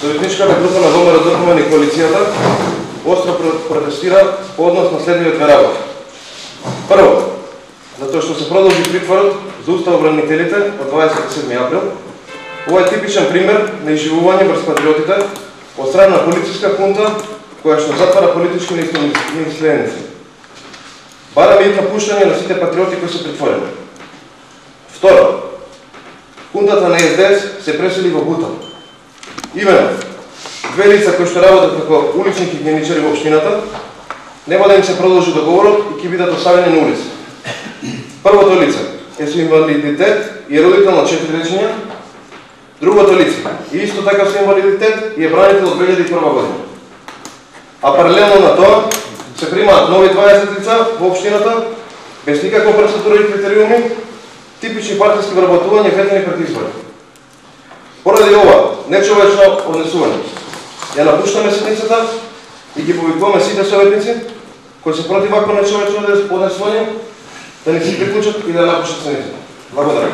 Советничката група на ВМРО ДПМН и коалицијата остро протестира по однос на следните две работи. Прво, затоа што се продолжи притворот за уставобранителите од 27 април. Ова е типичен пример на изживување врз патриотите од страна на полициска хунта која што затвара политички неисленици. Бараме итно пуштање на сите патриоти кои се притворени. Второ, хунтата на СДС се пресели во Бутан. Именно, две лица кои што работат како улични хигиеничари во општината, нема да им се продолжи договорот и ќе бидат оставени на улица. Првото лице е со инвалидитет и е родител на 4 дечиња, другото лице е исто така со инвалидитет и е бранител од 2001 година. А паралелно на тоа се примаат нови 20 лица во општината без никаква процедура и критериуми, типични партиски вработување ветени пред избори. Поради ова нечовечно однесување, ја напуштаме седницата и ги повикуваме сите советници кои се против вакво нечовечно однесување да ни се приклучат и да напуштат седницата. Благодарам.